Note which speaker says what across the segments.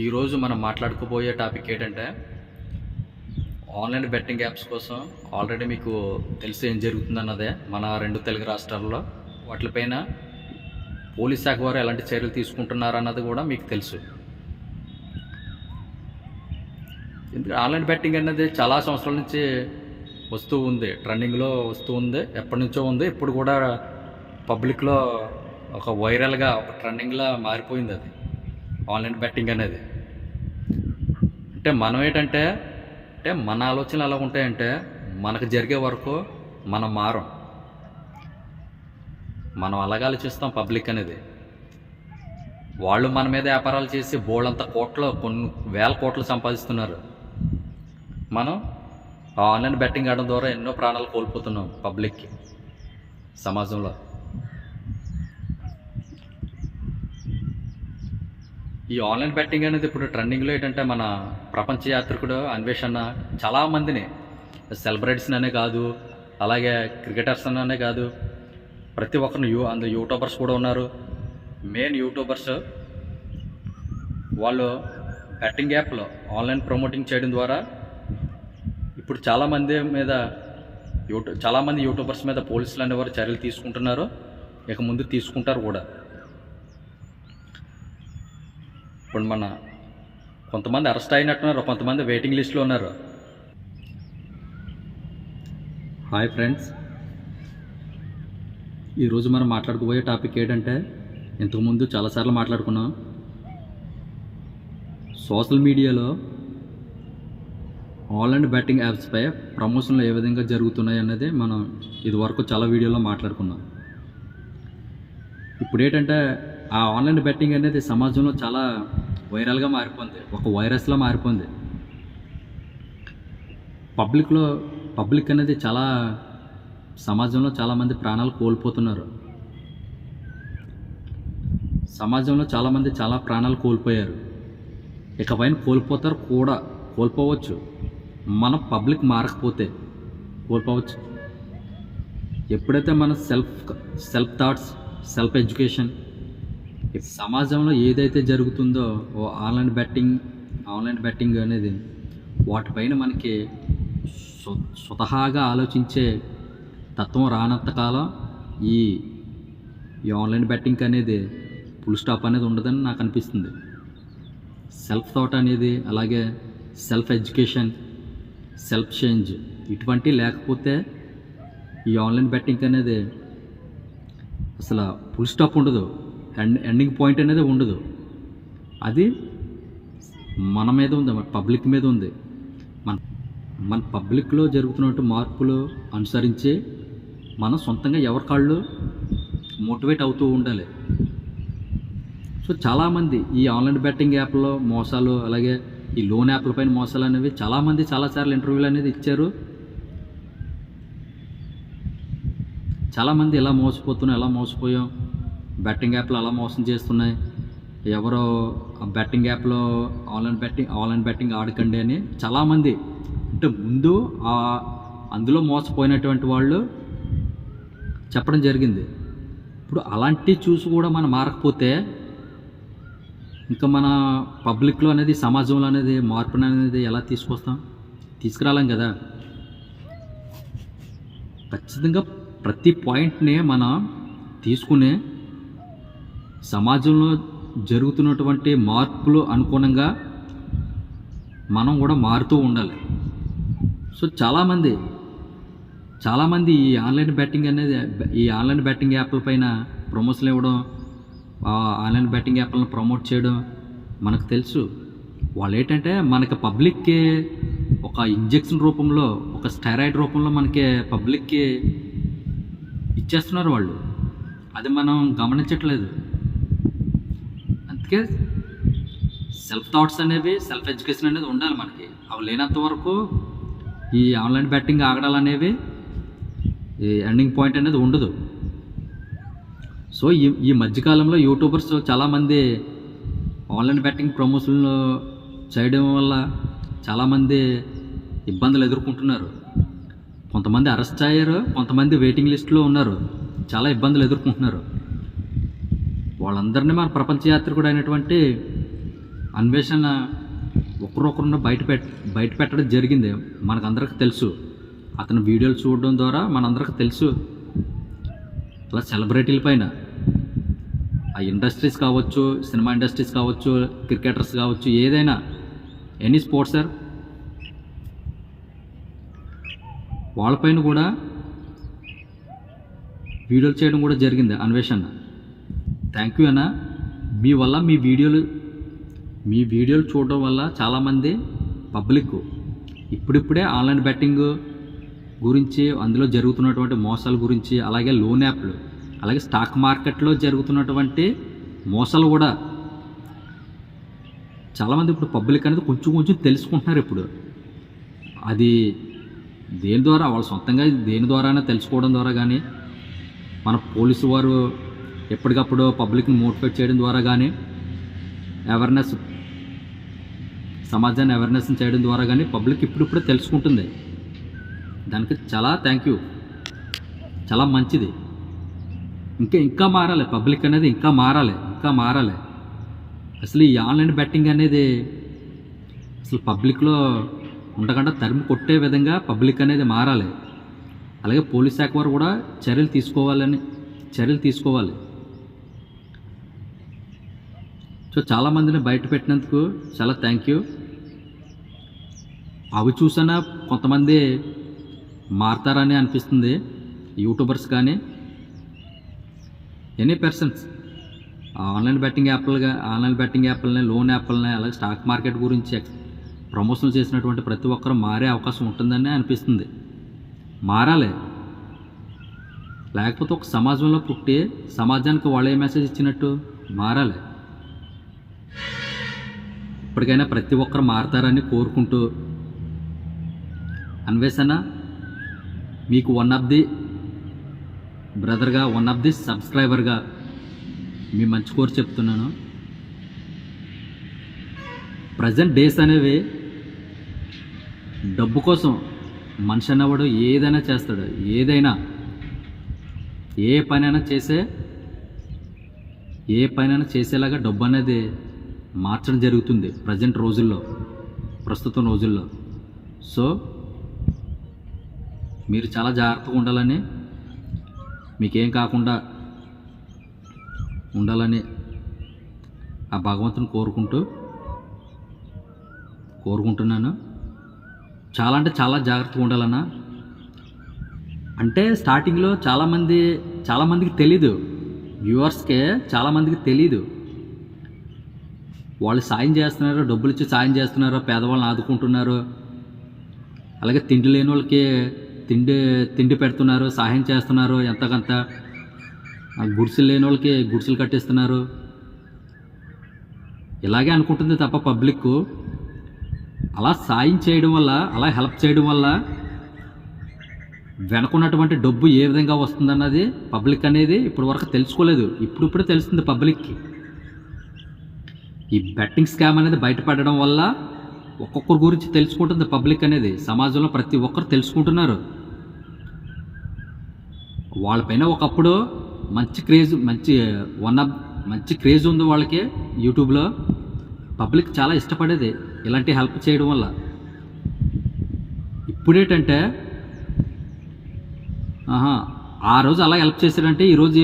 Speaker 1: ఈరోజు మనం మాట్లాడుకోబోయే టాపిక్ ఏంటంటే ఆన్లైన్ బెట్టింగ్ యాప్స్ కోసం ఆల్రెడీ మీకు తెలిసి ఏం జరుగుతుందన్నదే మన రెండు తెలుగు రాష్ట్రాల్లో వాటిపైన పోలీస్ శాఖ వారు ఎలాంటి చర్యలు తీసుకుంటున్నారన్నది కూడా మీకు తెలుసు. ఎందుకంటే ఆన్లైన్ బెట్టింగ్ అనేది చాలా సంవత్సరాల నుంచి వస్తూ ఉంది, ట్రెండింగ్లో వస్తూ ఉంది, ఎప్పటి నుంచో ఉంది. ఇప్పుడు కూడా పబ్లిక్లో ఒక వైరల్గా ఒక ట్రెండింగ్లా మారిపోయింది అది ఆన్లైన్ బెట్టింగ్ అనేది. అంటే మనం ఏంటంటే మన ఆలోచనలు ఎలా ఉంటాయంటే మనకు జరిగే వరకు మనం మారం, మనం అలాగే ఆలోచిస్తాం. పబ్లిక్ అనేది వాళ్ళు మన మీద వ్యాపారాలు చేసి బోళ్ళంత కోట్లు, కొన్ని వేల కోట్లు సంపాదిస్తున్నారు. మనం ఆన్లైన్ బెట్టింగ్ ఆడడం ద్వారా ఎన్నో ప్రాణాలు కోల్పోతున్నాం పబ్లిక్కి, సమాజంలో. ఈ ఆన్లైన్ బెట్టింగ్ అనేది ఇప్పుడు ట్రెండింగ్లో ఏంటంటే మన ప్రపంచ యాత్రికుడు అన్వేషణ చాలామందిని, సెలబ్రిటీస్ని అనే కాదు, అలాగే క్రికెటర్స్ అనే కాదు, ప్రతి ఒక్కరిని అందులో యూట్యూబర్స్ కూడా ఉన్నారు. మెయిన్ యూట్యూబర్స్ వాళ్ళు బెట్టింగ్ యాప్లో ఆన్లైన్ ప్రమోటింగ్ చేయడం ద్వారా ఇప్పుడు చాలామంది యూట్యూబర్స్ మీద పోలీసులు అనేవారు చర్యలు తీసుకుంటున్నారు, ఇక ముందు తీసుకుంటారు కూడా. ఇప్పుడు కొంతమంది అరెస్ట్ అయినట్టున్నారు, కొంతమంది వెయిటింగ్ లిస్ట్లో ఉన్నారు. హాయ్ ఫ్రెండ్స్, ఈరోజు మనం మాట్లాడుకోబోయే టాపిక్ ఏంటంటే ఇంతకుముందు చాలాసార్లు మాట్లాడుకున్నాం. సోషల్ మీడియాలో ఆన్లైన్ బెట్టింగ్ యాప్స్పై ప్రమోషన్లు ఏ విధంగా జరుగుతున్నాయి అన్నది మనం ఇదివరకు చాలా వీడియోలో మాట్లాడుకున్నాం. ఇప్పుడు ఏంటంటే ఆ ఆన్లైన్ బెట్టింగ్ అనేది సమాజంలో చాలా వైరల్గా మారిపోయింది, ఒక వైరస్లా మారిపోయింది. పబ్లిక్ అనేది చాలా సమాజంలో చాలామంది ప్రాణాలు కోల్పోతున్నారు. సమాజంలో చాలామంది చాలా ప్రాణాలు కోల్పోయారు, ఇకపైన కోల్పోవచ్చు. మనం పబ్లిక్ మారకపోతే కోల్పోవచ్చు. ఎప్పుడైతే మన సెల్ఫ్ థాట్స్, సెల్ఫ్ ఎడ్యుకేషన్, సమాజంలో ఏదైతే జరుగుతుందో ఆన్లైన్ బెట్టింగ్ అనేది వాటిపైన మనకి స్వతహాగా ఆలోచించే తత్వం రానంతకాలం ఈ ఆన్లైన్ బెట్టింగ్ అనేది ఫుల్ స్టాప్ అనేది ఉండదని నాకు అనిపిస్తుంది. సెల్ఫ్ థాట్ అనేది, అలాగే సెల్ఫ్ ఎడ్యుకేషన్, సెల్ఫ్ చేంజ్ ఇటువంటి లేకపోతే ఈ ఆన్లైన్ బెట్టింగ్ అనేది అసలు ఫుల్ స్టాప్ ఉండదు, ఎండింగ్ పాయింట్ అనేది ఉండదు. అది మన మీద ఉంది, మన పబ్లిక్ మీద ఉంది. మన పబ్లిక్లో జరుగుతున్నట్టు మార్పులు అనుసరించి మనం సొంతంగా ఎవరికాళ్ళు మోటివేట్ అవుతూ ఉండాలి. సో చాలామంది ఈ ఆన్లైన్ బెట్టింగ్ యాప్లో మోసాలు, అలాగే ఈ లోన్ యాప్ల పైన మోసాలు అనేవి చాలామంది చాలాసార్లు ఇంటర్వ్యూలు అనేది ఇచ్చారు. చాలామంది ఎలా మోసపోయాం, బెట్టింగ్ యాప్లు అలా మోసం చేస్తున్నాయి, ఎవరో బెట్టింగ్ యాప్లో ఆన్లైన్ బెట్టింగ్ ఆడకండి అని చాలామంది, అంటే ముందు అందులో మోసపోయినటువంటి వాళ్ళు చెప్పడం జరిగింది. ఇప్పుడు అలాంటివి చూసి కూడా మనం మారకపోతే ఇంకా మన పబ్లిక్లో అనేది, సమాజంలో అనేది మార్పుని అనేది ఎలా తీసుకురాలేం కదా. ఖచ్చితంగా ప్రతి పాయింట్ని మనం తీసుకుని సమాజంలో జరుగుతున్నటువంటి మార్పులు అనుగుణంగా మనం కూడా మారుతూ ఉండాలి. సో చాలామంది ఈ ఆన్లైన్ బెట్టింగ్ యాప్ల పైన ప్రమోషన్లు ఇవ్వడం, ఆన్లైన్ బెట్టింగ్ యాప్లను ప్రమోట్ చేయడం మనకు తెలుసు. వాళ్ళు ఏంటంటే మనకి పబ్లిక్కి ఒక ఇంజెక్షన్ రూపంలో, ఒక స్టెరాయిడ్ రూపంలో మనకి పబ్లిక్కి ఇచ్చేస్తున్నారు వాళ్ళు. అది మనం గమనించట్లేదు. అందుకే సెల్ఫ్ థాట్స్ అనేవి, సెల్ఫ్ ఎడ్యుకేషన్ అనేది ఉండాలి మనకి. అవి లేనంత వరకు ఈ ఆన్లైన్ బెట్టింగ్ ఆగడాలు అనేవి, ఈ ఎండింగ్ పాయింట్ అనేది ఉండదు. సో ఈ మధ్యకాలంలో యూట్యూబర్స్ చాలామంది ఆన్లైన్ బెట్టింగ్ ప్రమోషన్లు చేయడం వల్ల చాలామంది ఇబ్బందులు ఎదుర్కొంటున్నారు. కొంతమంది అరెస్ట్ అయ్యారు, కొంతమంది వెయిటింగ్ లిస్ట్లో ఉన్నారు, చాలా ఇబ్బందులు ఎదుర్కొంటున్నారు. వాళ్ళందరినీ మన ప్రపంచ యాత్రికుడు అయినటువంటి అన్వేషణ ఒకరొకరున్న బయట పెట్టడం జరిగింది. మనకందరికి తెలుసు, అతని వీడియోలు చూడడం ద్వారా మనందరికి తెలుసు. అలా సెలబ్రిటీల పైన ఆ ఇండస్ట్రీస్ కావచ్చు, సినిమా ఇండస్ట్రీస్ కావచ్చు, క్రికెటర్స్ కావచ్చు, ఏదైనా ఎనీ స్పోర్ట్సర్, వాళ్ళపైన కూడా వీడియోలు చేయడం కూడా జరిగింది అన్వేషణ. థ్యాంక్ యూ అన్న. మీ వల్ల మీ వీడియోలు చూడడం వల్ల చాలామంది పబ్లిక్ ఇప్పుడిప్పుడే ఆన్లైన్ బెట్టింగ్ గురించి, అందులో జరుగుతున్నటువంటి మోసాల గురించి, అలాగే లోన్ యాప్లు, అలాగే స్టాక్ మార్కెట్లో జరుగుతున్నటువంటి మోసాలు కూడా చాలామంది ఇప్పుడు పబ్లిక్ అనేది కొంచెం తెలుసుకుంటున్నారు. ఇప్పుడు అది దేని ద్వారా, వాళ్ళు సొంతంగా దేని ద్వారానే తెలుసుకోవడం ద్వారా కానీ, మన పోలీసు వారు ఎప్పటికప్పుడు పబ్లిక్ని మోటివేట్ చేయడం ద్వారా కానీ, సమాజాన్ని అవేర్నెస్ చేయడం ద్వారా కానీ పబ్లిక్ ఇప్పుడిప్పుడే తెలుసుకుంటుంది. దానికి చాలా థ్యాంక్ యూ, చాలా మంచిది. ఇంకా మారాలి పబ్లిక్ అనేది, ఇంకా మారాలి. అసలు ఈ ఆన్లైన్ బెట్టింగ్ అనేది అసలు పబ్లిక్లో ఉండకుండా తరిమి కొట్టే విధంగా పబ్లిక్ అనేది మారాలి. అలాగే పోలీస్ శాఖ వారు కూడా చర్యలు తీసుకోవాలి. సో చాలామందిని బయట పెట్టినందుకు చాలా థ్యాంక్ యూ. అవి చూసినా కొంతమంది మారతారని అనిపిస్తుంది. యూట్యూబర్స్ కానీ ఎనీ పర్సన్స్ ఆన్లైన్ బెట్టింగ్ యాప్లని, లోన్ యాప్లని, అలాగే స్టాక్ మార్కెట్ గురించి ప్రమోషన్లు చేసినటువంటి ప్రతి ఒక్కరు మారే అవకాశం ఉంటుందని అనిపిస్తుంది. మారాలి. లేకపోతే ఒక సమాజంలో పుట్టి సమాజానికి వాళ్ళే మెసేజ్ ఇచ్చినట్టు మారాలి. ఇప్పటికైనా ప్రతి ఒక్కరు మారతారని కోరుకుంటూ, అన్వేషణ మీకు వన్ ఆఫ్ ది బ్రదర్గా, వన్ ఆఫ్ ది సబ్స్క్రైబర్గా మీ మంచి కోరు చెప్తున్నాను. ప్రజెంట్ డేస్ అనేవి డబ్బు కోసం మనిషి అన్నవాడు ఏదైనా చేస్తాడు. ఏ పనైనా చేసేలాగా డబ్బు అనేది మార్చడం జరుగుతుంది ప్రస్తుతం రోజుల్లో. సో మీరు చాలా జాగ్రత్తగా ఉండాలని, మీకేం కాకుండా ఉండాలని ఆ భగవంతుని కోరుకుంటున్నాను. చాలా అంటే చాలా జాగ్రత్తగా ఉండాలన్నా. అంటే స్టార్టింగ్లో చాలామందికి తెలీదు, వ్యూవర్స్కే చాలామందికి తెలీదు. వాళ్ళు సాయం చేస్తున్నారు, డబ్బులు ఇచ్చి సాయం చేస్తున్నారు, పేదవాళ్ళని ఆదుకుంటున్నారు. అలాగే తిండి లేని వాళ్ళకి తిండి పెడుతున్నారు, సహాయం చేస్తున్నారు. ఎంతకంత గుడిసెలు లేని వాళ్ళకి గుడిసెలు కట్టిస్తున్నారు. ఇలాగే అనుకుంటుంది తప్ప పబ్లిక్ అలా సాయం చేయడం వల్ల, అలా హెల్ప్ చేయడం వల్ల వెనుకున్నటువంటి డబ్బు ఏ విధంగా వస్తుందన్నది పబ్లిక్ అనేది ఇప్పటి వరకు తెలుసుకోలేదు. ఇప్పుడే తెలుస్తుంది పబ్లిక్కి. ఈ బెట్టింగ్ స్కామ్ అనేది బయటపడడం వల్ల ఒక్కొక్కరి గురించి తెలుసుకుంటుంది పబ్లిక్ అనేది. సమాజంలో ప్రతి ఒక్కరు తెలుసుకుంటున్నారు. వాళ్ళపైన ఒకప్పుడు మంచి క్రేజ్ ఉంది వాళ్ళకి. యూట్యూబ్లో పబ్లిక్ చాలా ఇష్టపడేది ఇలాంటి హెల్ప్ చేయడం వల్ల. ఇప్పుడేంటంటే ఆ రోజు అలా హెల్ప్ చేశాడంటే ఈరోజు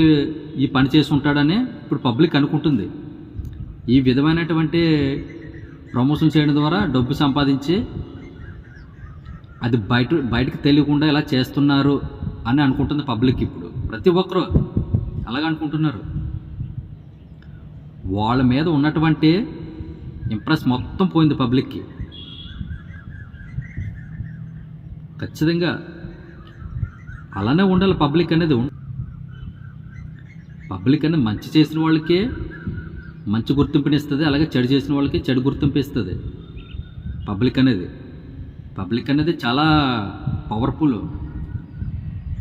Speaker 1: ఈ పని చేసి ఉంటాడని ఇప్పుడు పబ్లిక్ అనుకుంటుంది. ఈ విధమైనటువంటి ప్రమోషన్ చేయడం ద్వారా డబ్బు సంపాదించి అది బయటకు తెలియకుండా ఇలా చేస్తున్నారు అని అనుకుంటుంది పబ్లిక్. ఇప్పుడు ప్రతి ఒక్కరూ అలాగ అనుకుంటున్నారు. వాళ్ళ మీద ఉన్నటువంటి ఇంప్రెస్ మొత్తం పోయింది పబ్లిక్కి. ఖచ్చితంగా అలానే ఉండాలి పబ్లిక్ అనేది. మంచి చేసిన వాళ్ళకి మంచి గుర్తింపునిస్తుంది, అలాగే చెడు చేసిన వాళ్ళకి చెడు గుర్తింపు ఇస్తుంది పబ్లిక్ అనేది చాలా పవర్ఫుల్.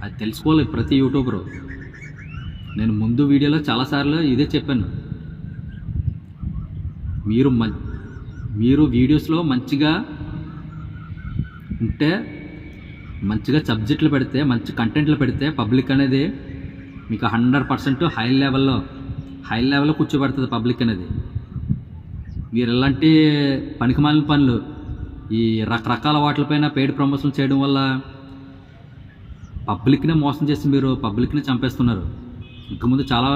Speaker 1: అది తెలుసుకోవాలి ప్రతి యూట్యూబరు. నేను ముందు వీడియోలో చాలాసార్లు ఇదే చెప్పాను. మీరు వీడియోస్లో మంచిగా ఉంటే, మంచిగా సబ్జెక్టులు పెడితే, మంచి కంటెంట్లు పెడితే పబ్లిక్ అనేది మీకు 100% హై లెవెల్లో కూర్చోబెడుతుంది పబ్లిక్ అనేది. మీరు ఇలాంటి పనికిమాలిన పనులు ఈ రకరకాల వాటిపైన పెయిడ్ ప్రమోషన్లు చేయడం వల్ల పబ్లిక్నే మోసం చేసి మీరు పబ్లిక్నే చంపేస్తున్నారు. ఇంతకుముందు చాలా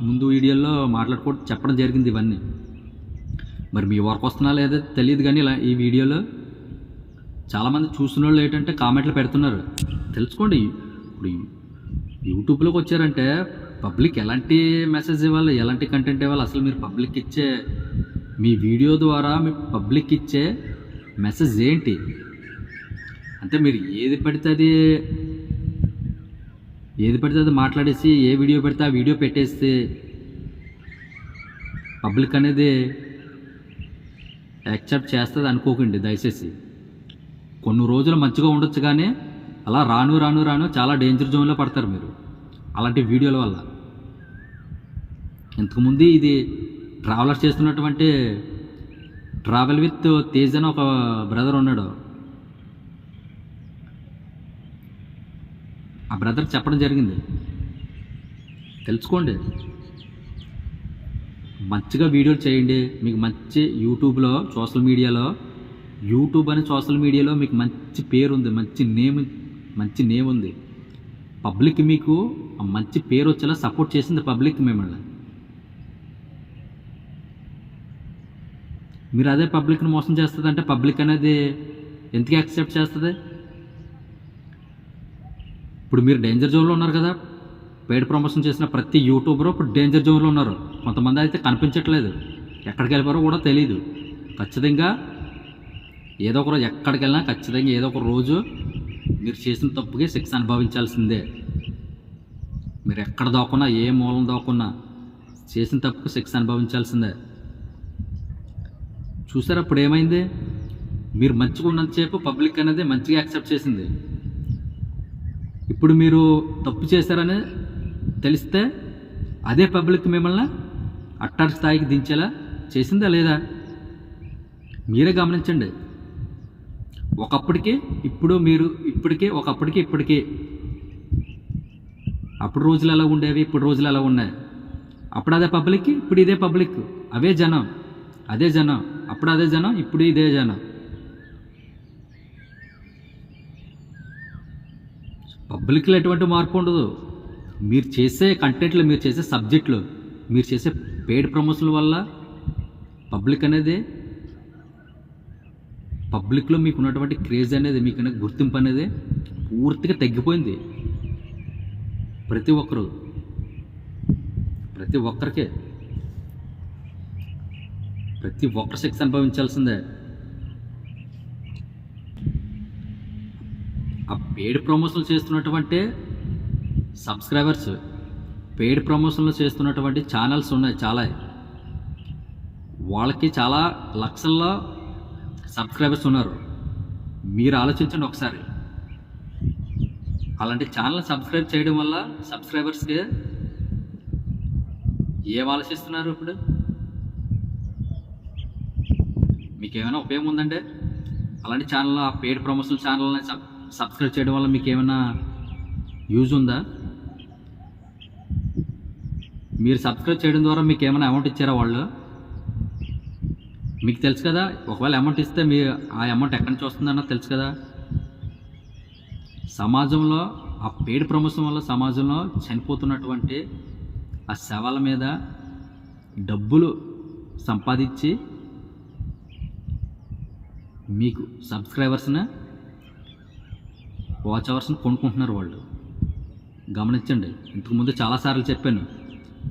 Speaker 1: ముందు వీడియోల్లో మాట్లాడుకోవడం చెప్పడం జరిగింది ఇవన్నీ. మరి మీ వరకు వస్తున్నా లేదో తెలియదు, కానీ ఇలా ఈ వీడియోలో చాలామంది చూసిన వాళ్ళు ఏంటంటే కామెంట్లు పెడుతున్నారు. తెలుసుకోండి, ఇప్పుడు యూట్యూబ్లోకి వచ్చారంటే పబ్లిక్ ఎలాంటి మెసేజ్ ఇవ్వాలి, ఎలాంటి కంటెంట్ ఇవ్వాలి, అసలు మీరు పబ్లిక్ ఇచ్చే మీ వీడియో ద్వారా మీ పబ్లిక్ ఇచ్చే మెసేజ్ ఏంటి? అంటే మీరు ఏది పడితే అది మాట్లాడేసి ఏ వీడియో పెడితే ఆ వీడియో పెట్టేస్తే పబ్లిక్ అనేది యాక్సెప్ట్ చేస్తుంది అనుకోకండి దయచేసి. కొన్ని రోజులు మంచిగా ఉండొచ్చు, కానీ అలా రాను రాను రాను చాలా డేంజర్ జోన్లో పడతారు మీరు అలాంటి వీడియోల వల్ల. ఇంతకుముందు ఇది ట్రావెలర్ చేస్తున్నటువంటి ట్రావెల్ విత్ తేజ్ అని ఒక బ్రదర్ ఉన్నాడు. ఆ బ్రదర్ చెప్పడం జరిగింది, తెలుసుకోండి, మంచిగా వీడియోలు చేయండి. మీకు మంచి యూట్యూబ్లో యూట్యూబ్ అనే సోషల్ మీడియాలో మీకు మంచి పేరు ఉంది, మంచి నేమ్ ఉంది. పబ్లిక్ మీకు ఆ మంచి పేరు వచ్చేలా సపోర్ట్ చేసింది పబ్లిక్ మిమ్మల్ని. మీరు అదే పబ్లిక్ని మోసం చేస్తుంది అంటే పబ్లిక్ అనేది ఎందుకు యాక్సెప్ట్ చేస్తుంది? ఇప్పుడు మీరు డేంజర్ జోన్లో ఉన్నారు కదా, పెయిడ్ ప్రమోషన్ చేసిన ప్రతి యూట్యూబరు ఇప్పుడు డేంజర్ జోన్లో ఉన్నారు. కొంతమంది అయితే కనిపించట్లేదు, ఎక్కడికి వెళ్ళిపోరో కూడా తెలియదు. ఖచ్చితంగా ఏదో ఒక రోజు ఎక్కడికి వెళ్ళినా ఖచ్చితంగా ఏదో ఒక రోజు మీరు చేసిన తప్పుకి శిక్ష అనుభవించాల్సిందే. మీరు ఎక్కడ దాక్కున్నా, ఏ మూలం దాక్కున్నా చేసిన తప్పుకి శిక్ష అనుభవించాల్సిందే. చూసారా అప్పుడు ఏమైంది? మీరు మంచిగా ఉన్నంతసేపు పబ్లిక్ అనేది మంచిగా యాక్సెప్ట్ చేసింది. ఇప్పుడు మీరు తప్పు చేశారని తెలిస్తే అదే పబ్లిక్ మిమ్మల్ని అట్టారి స్థాయికి దించేలా చేసిందా లేదా? మీరే గమనించండి. ఒకప్పటికి ఇప్పటికీ అప్పుడు రోజులు ఎలా ఉండేవి, ఇప్పుడు రోజులు ఎలా ఉన్నాయి? అప్పుడు అదే పబ్లిక్, ఇప్పుడు ఇదే పబ్లిక్. అదే జనం, అప్పుడు అదే జనం, ఇప్పుడు ఇదే జనం. పబ్లిక్లో ఎటువంటి మార్పు ఉండదు. మీరు చేసే కంటెంట్లు, మీరు చేసే సబ్జెక్టులు, మీరు చేసే పెయిడ్ ప్రమోషన్ల వల్ల పబ్లిక్లో మీకు ఉన్నటువంటి క్రేజ్ అనేది, మీకు గుర్తింపు అనేది పూర్తిగా తగ్గిపోయింది. ప్రతి ఒక్కరు శిక్ష అనుభవించాల్సిందే. ఆ పెయిడ్ ప్రమోషన్లు చేస్తున్నటువంటి సబ్స్క్రైబర్స్, పెయిడ్ ప్రమోషన్లు చేస్తున్నటువంటి ఛానల్స్ ఉన్నాయి చాలా. వాళ్ళకి చాలా లక్షల్లో సబ్స్క్రైబర్స్ ఉన్నారు. మీరు ఆలోచించండి ఒకసారి. అలాంటి ఛానల్ సబ్స్క్రైబ్ చేయడం వల్ల సబ్స్క్రైబర్స్కి ఏం ఆలోచిస్తున్నారు? ఇప్పుడు మీకు ఏమైనా ఉపయోగం ఉందండి? అలాంటి ఛానల్, ఆ పెయిడ్ ప్రమోషన్ ఛానల్ని సబ్స్క్రైబ్ చేయడం వల్ల మీకు ఏమైనా యూజ్ ఉందా? మీరు సబ్స్క్రైబ్ చేయడం ద్వారా మీకు ఏమైనా అమౌంట్ ఇచ్చారా వాళ్ళు? మీకు తెలుసు కదా. ఒకవేళ అమౌంట్ ఇస్తే ఆ అమౌంట్ ఎక్కడి నుంచి వస్తుందన్నది తెలుసు కదా. సమాజంలో ఆ పెయిడ్ ప్రమోషన్ వల్ల సమాజంలో చనిపోతున్నటువంటి ఆ శవాల మీద డబ్బులు సంపాదించి మీకు సబ్స్క్రైబర్స్ని, వాచ్ అవర్స్ని కొనుక్కుంటున్నారు వాళ్ళు. గమనించండి. ఇంతకుముందు చాలాసార్లు చెప్పాను,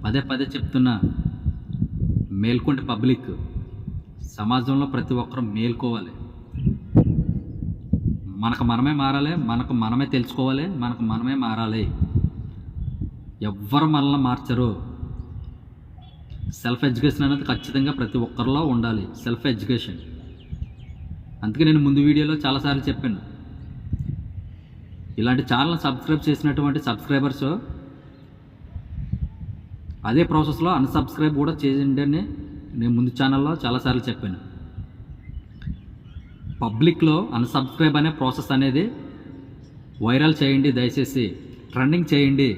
Speaker 1: పదే చెప్తున్నా, మేల్కొంటే పబ్లిక్. సమాజంలో ప్రతి ఒక్కరూ మేల్కోవాలి. మనకు మనమే మారాలి, మనకు మనమే తెలుసుకోవాలి, మనకు మనమే మారాలి. ఎవ్వరు మనల్ని మార్చరు. సెల్ఫ్ ఎడ్యుకేషన్ అనేది ఖచ్చితంగా ప్రతి ఒక్కరిలో ఉండాలి. Self education. అందుకే నేను ముందు వీడియోలో చాలాసార్లు చెప్పాను, ఇలాంటి ఛానల్ సబ్స్క్రైబ్ చేసినటువంటి సబ్స్క్రైబర్స్ అదే ప్రాసెస్లో అన్సబ్స్క్రైబ్ కూడా చేయండి అని నేను ముందు ఛానల్లో చాలాసార్లు చెప్పాను. పబ్లిక్లో అన్సబ్స్క్రైబ్ అనే ప్రాసెస్ అనేది వైరల్ చేయండి, దయచేసి ట్రెండింగ్ చేయండి,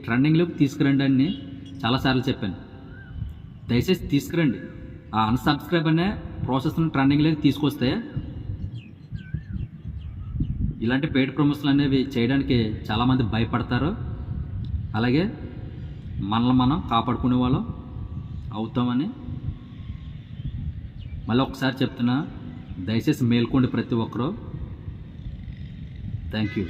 Speaker 1: ట్రెండింగ్లోకి తీసుకురండి అని చాలాసార్లు చెప్పాను. దయచేసి తీసుకురండి. ఆ అన్సబ్స్క్రైబ్ అనే ప్రాసెస్ని ట్రెండింగ్లోకి తీసుకొస్తే ఇలాంటి పెయిడ్ ప్రమోషన్లు అనేవి చేయడానికి చాలామంది భయపడతారు. అలాగే మనల్ని మనం కాపాడుకునే వాళ్ళం అవుతామని మళ్ళీ ఒకసారి చెప్తున్నా, దయచేసి మేల్కోండి ప్రతి ఒక్కరూ. Thank you.